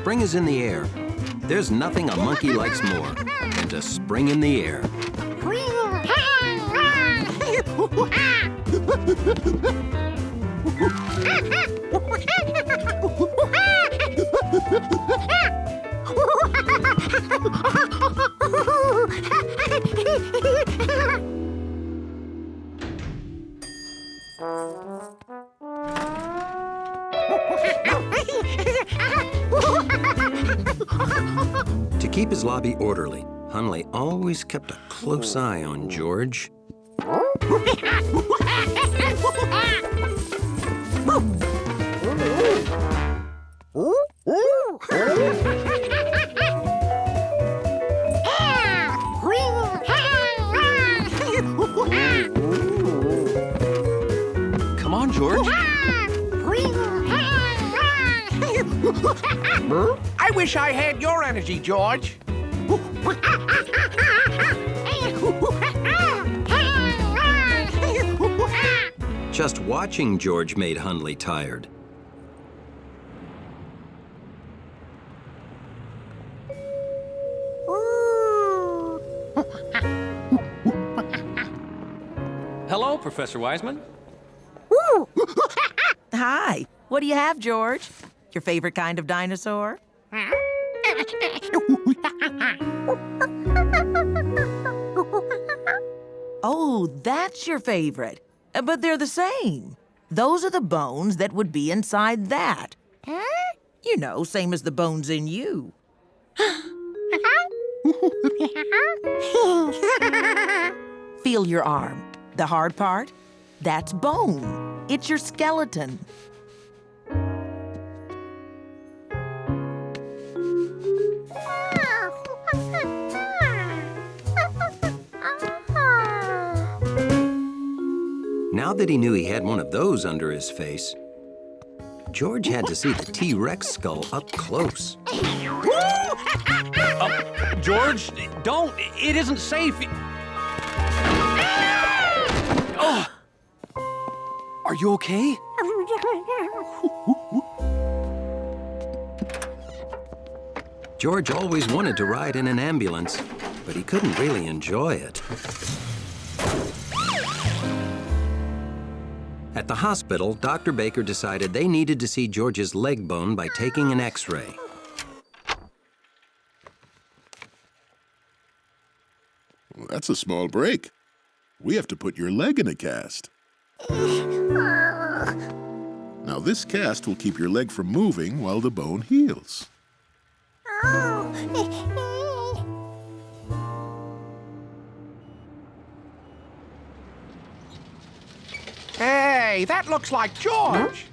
spring is in the air. There's nothing a monkey likes more than to spring in the air. To keep his lobby orderly, Hundley always kept a close eye on George. Come on, George. I wish I had your energy, George. Just watching George made Hundley tired. Hello, Professor Wiseman. Hi. What do you have, George? Your favorite kind of dinosaur? Oh, that's your favorite. But they're the same. Those are the bones that would be inside that. You know, same as the bones in you. Feel your arm. The hard part? That's bone. It's your skeleton. Now that he knew he had one of those under his face, George had to see the T-Rex skull up close. George, don't. It isn't safe. Oh. Are you okay? George always wanted to ride in an ambulance, but he couldn't really enjoy it. At the hospital, Dr. Baker decided they needed to see George's leg bone by taking an X-ray. Well, that's a small break. We have to put your leg in a cast. Now, this cast will keep your leg from moving while the bone heals. Hey, that looks like George.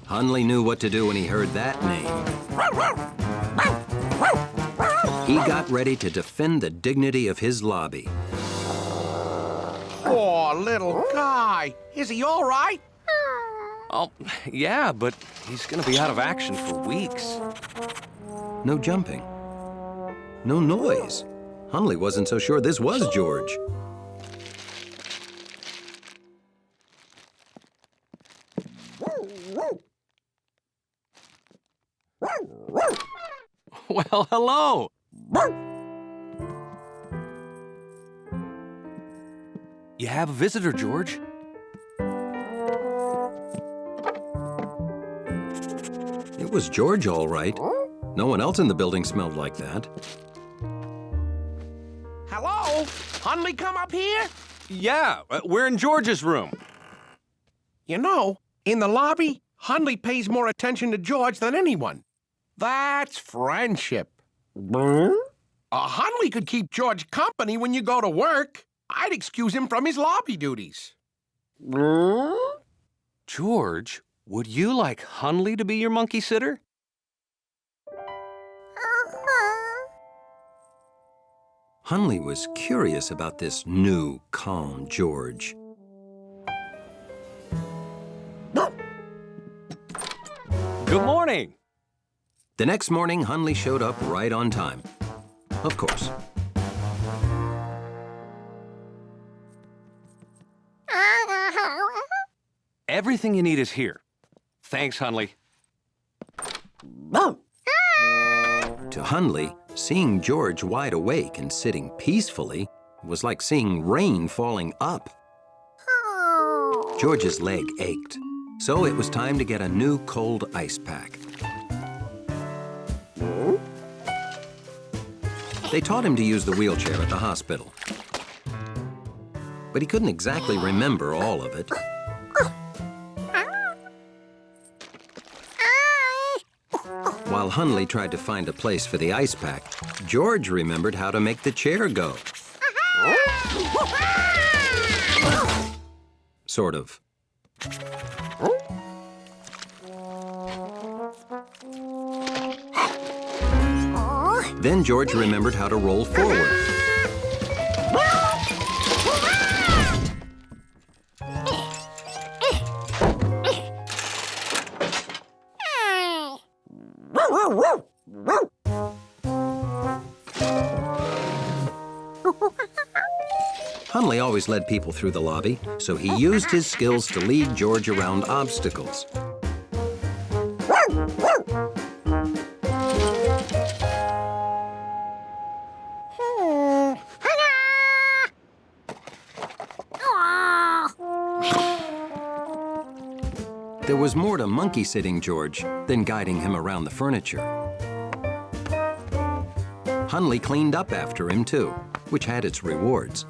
Hundley knew what to do when he heard that name. He got ready to defend the dignity of his lobby. Poor little guy. Is he all right? Oh, yeah, but he's gonna be out of action for weeks. No jumping. No noise. Hundley wasn't so sure this was George. Well, hello. You have a visitor, George. It was George, all right. No one else in the building smelled like that. Hello? Hundley come up here? Yeah, we're in George's room. You know, in the lobby, Hundley pays more attention to George than anyone. That's friendship. Hundley could keep George company when you go to work. I'd excuse him from his lobby duties. George, would you like Hundley to be your monkey sitter? Hundley was curious about this new, calm George. Good morning. The next morning, Hundley showed up right on time. Of course. Everything you need is here. Thanks, Hundley. To Hundley, seeing George wide awake and sitting peacefully was like seeing rain falling up. George's leg ached, so it was time to get a new cold ice pack. They taught him to use the wheelchair at the hospital, but he couldn't exactly remember all of it. While Hundley tried to find a place for the ice pack, George remembered how to make the chair go. Sort of. Then George remembered how to roll forward. Hundley always led people through the lobby, so he used his skills to lead George around obstacles. There was more to monkey-sitting George than guiding him around the furniture. Hundley cleaned up after him, too, which had its rewards.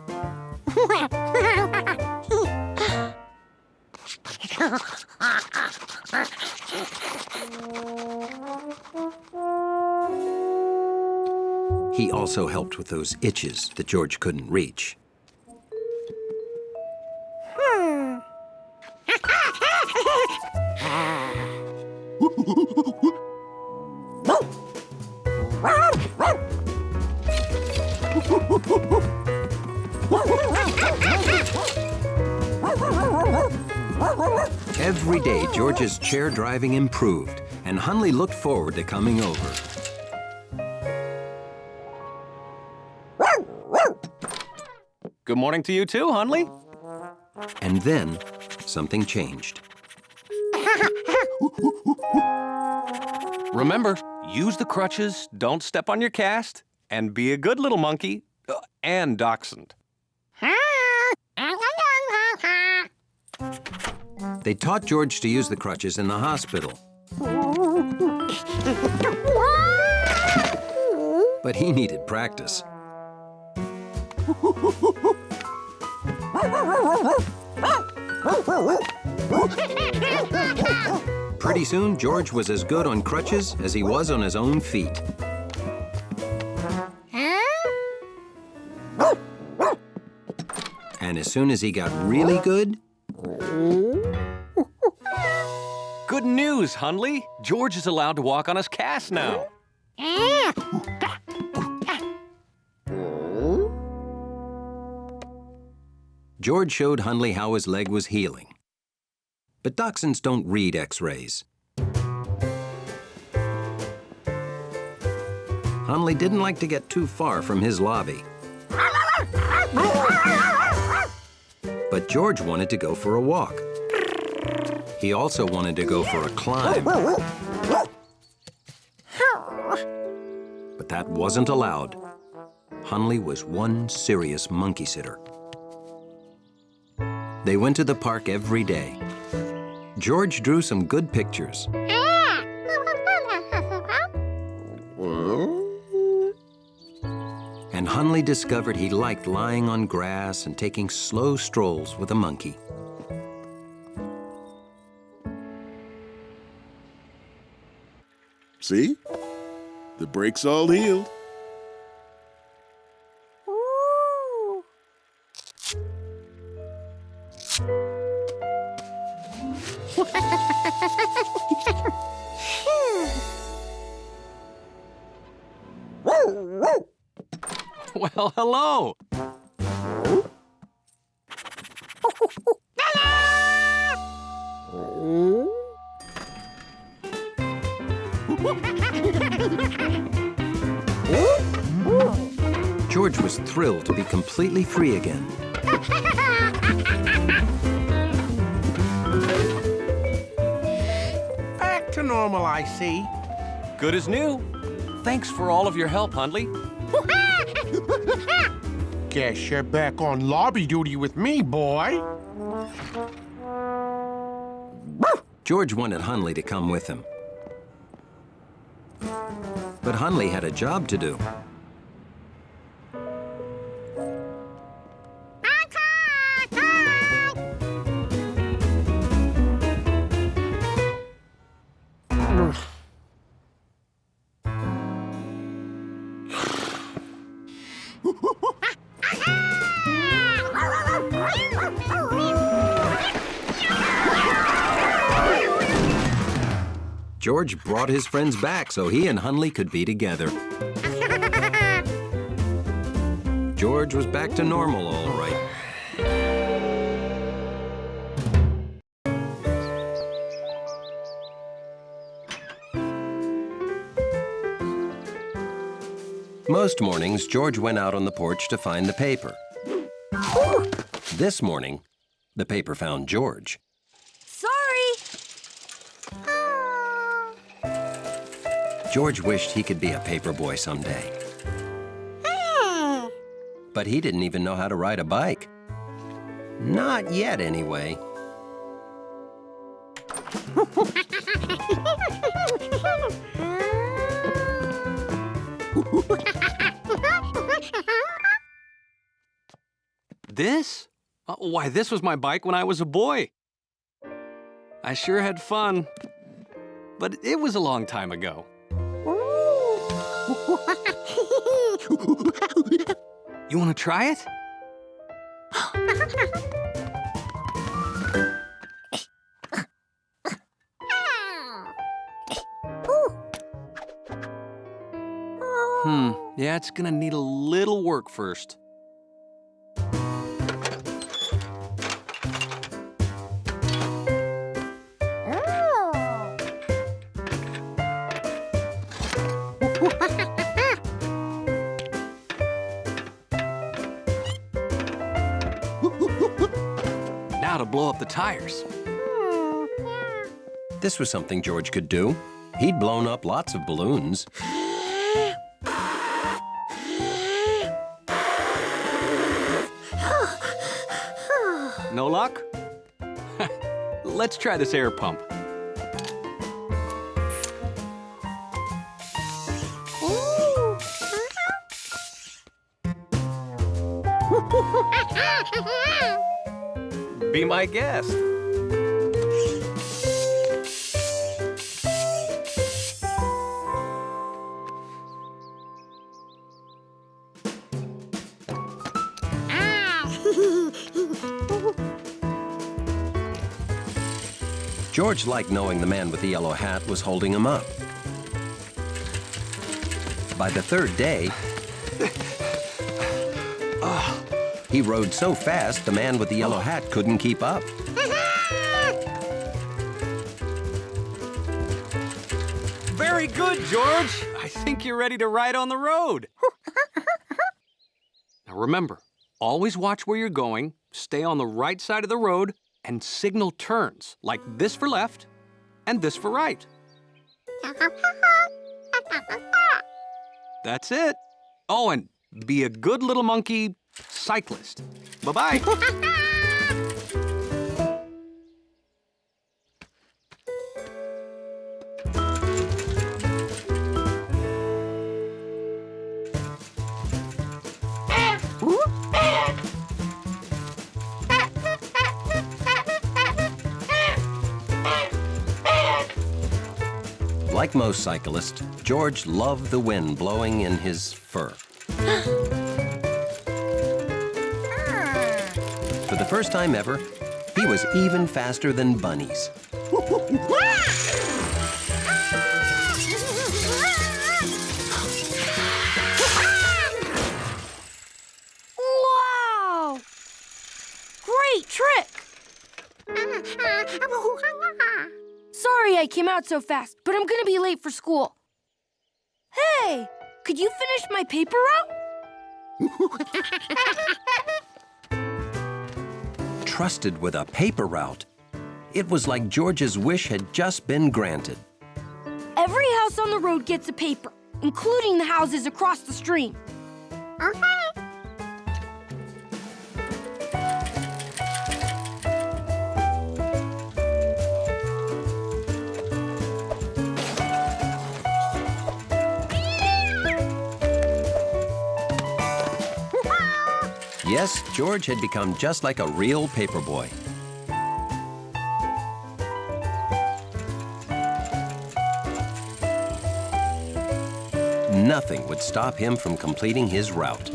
He also helped with those itches that George couldn't reach. Every day, George's chair driving improved, and Hundley looked forward to coming over. Good morning to you too, Hundley. And then, something changed. Remember, use the crutches, don't step on your cast, and be a good little monkey and dachshund. They taught George to use the crutches in the hospital. But he needed practice. Pretty soon, George was as good on crutches as he was on his own feet. And as soon as he got really good... Good news, Hundley. George is allowed to walk on his cast now. George showed Hundley how his leg was healing. But dachshunds don't read X-rays. Hundley didn't like to get too far from his lobby. But George wanted to go for a walk. He also wanted to go for a climb. But that wasn't allowed. Hundley was one serious monkey sitter. They went to the park every day. George drew some good pictures. And Hundley discovered he liked lying on grass and taking slow strolls with a monkey. See? The break's all healed. Well, hello. George was thrilled to be completely free again. Back to normal, I see. good as new. Thanks for all of your help, Hundley. Guess you're back on lobby duty with me, boy. George wanted Hundley to come with him. But Hundley had a job to do. George brought his friends back so he and Hundley could be together. George was back to normal, all right. Most mornings, George went out on the porch to find the paper. This morning, the paper found George. George wished he could be a paperboy someday. But he didn't even know how to ride a bike. Not yet, anyway. This? Why, this was my bike when I was a boy. I sure had fun. But it was a long time ago. You want to try it? Yeah, it's gonna need a little work first. Now to blow up the tires. This was something George could do. He'd blown up lots of balloons. No luck? Let's try this air pump. Be my guest. George liked knowing the man with the yellow hat was holding him up. By the third day, he rode so fast the man with the yellow hat couldn't keep up. Very good, George. I think you're ready to ride on the road. Now remember, always watch where you're going, stay on the right side of the road, and signal turns, like this for left and this for right. That's it. Oh, and be a good little monkey cyclist. Bye-bye. Like most cyclists, George loved the wind blowing in his fur. For the first time ever, he was even faster than bunnies. Wow! Great trick! Sorry I came out so fast, but I'm gonna be late for school. Hey, could you finish my paper route? Trusted with a paper route. It was like George's wish had just been granted. Every house on the road gets a paper, including the houses across the stream. Yes, George had become just like a real paperboy. Nothing would stop him from completing his route.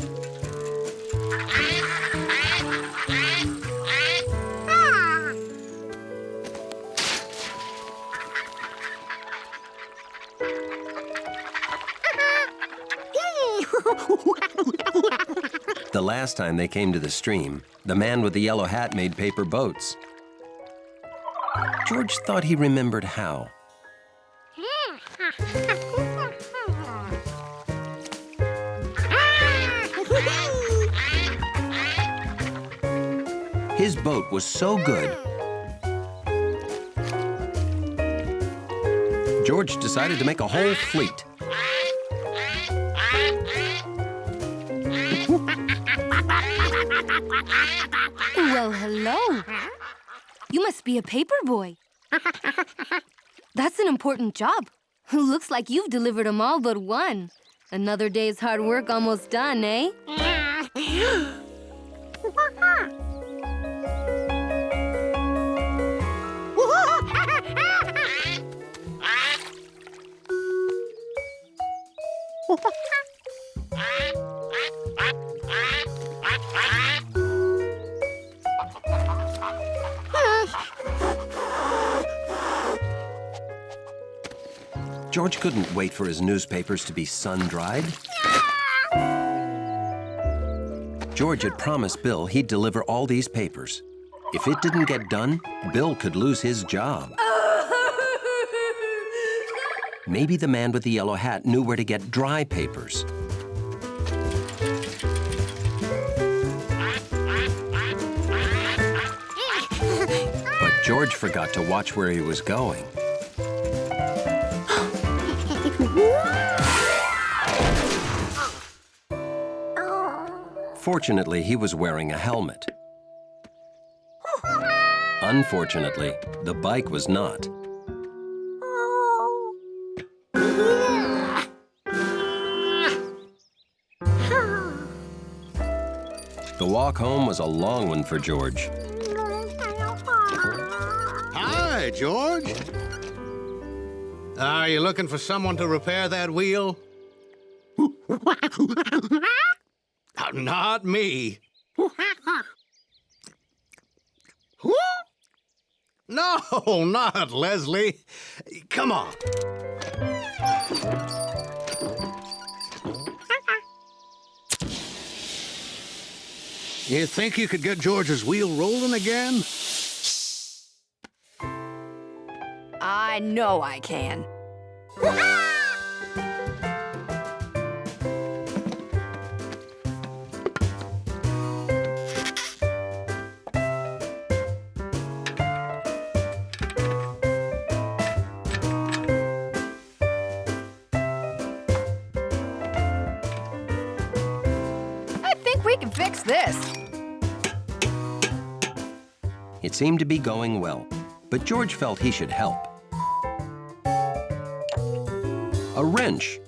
The last time they came to the stream, the man with the yellow hat made paper boats. George thought he remembered how. His boat was so good, George decided to make a whole fleet. Well, hello. You must be a paperboy. That's an important job. Looks like you've delivered them all but one. Another day's hard work almost done, eh? George couldn't wait for his newspapers to be sun-dried. George had promised Bill he'd deliver all these papers. If it didn't get done, Bill could lose his job. Maybe the man with the yellow hat knew where to get dry papers. But George forgot to watch where he was going. Fortunately, he was wearing a helmet. Unfortunately, the bike was not. The walk home was a long one for George. Hi, George. Are you looking for someone to repair that wheel? Not me. No, not Leslie. Come on. You think you could get George's wheel rolling again? I know I can. I think we can fix this. It seemed to be going well, but George felt he should help. A wrench.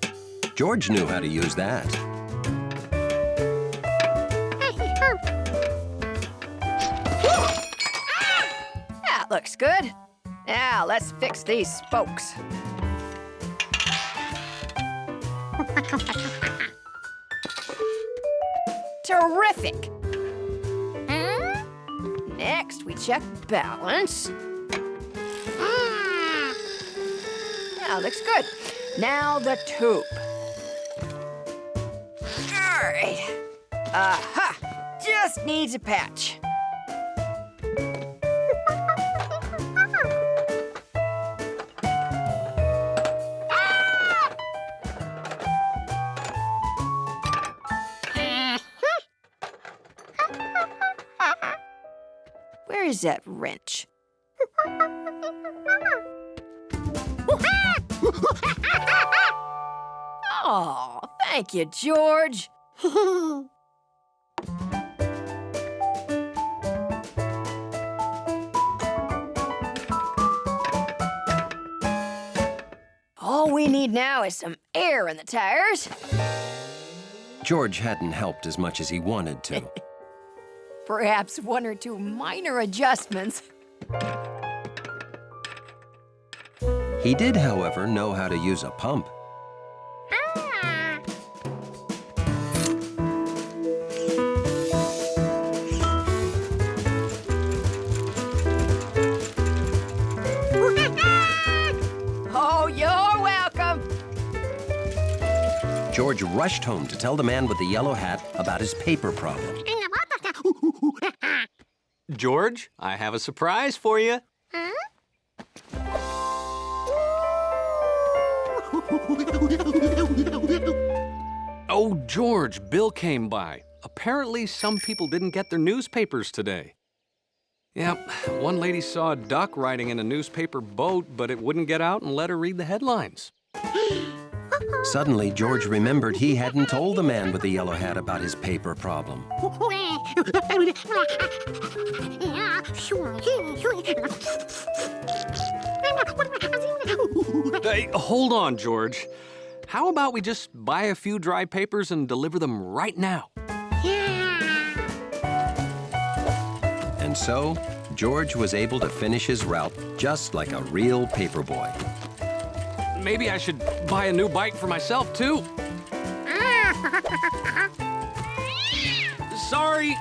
George knew how to use that. That looks good. Now let's fix these spokes. Terrific. Next, we check balance. Yeah, looks good. Now the tube. All right. Aha! Just needs a patch. Where is that wrench? Oh, thank you, George. All we need now is some air in the tires. George hadn't helped as much as he wanted to. Perhaps one or two minor adjustments. He did, however, know how to use a pump. Oh, you're welcome. George rushed home to tell the man with the yellow hat about his paper problem. George, I have a surprise for you. Oh, George, Bill came by. Apparently, some people didn't get their newspapers today. Yep, one lady saw a duck riding in a newspaper boat, but it wouldn't get out and let her read the headlines. Suddenly, George remembered he hadn't told the man with the yellow hat about his paper problem. Hey, hold on, George. How about we just buy a few dry papers and deliver them right now? And so, George was able to finish his route just like a real paperboy. Maybe I should buy a new bike for myself, too. Sorry,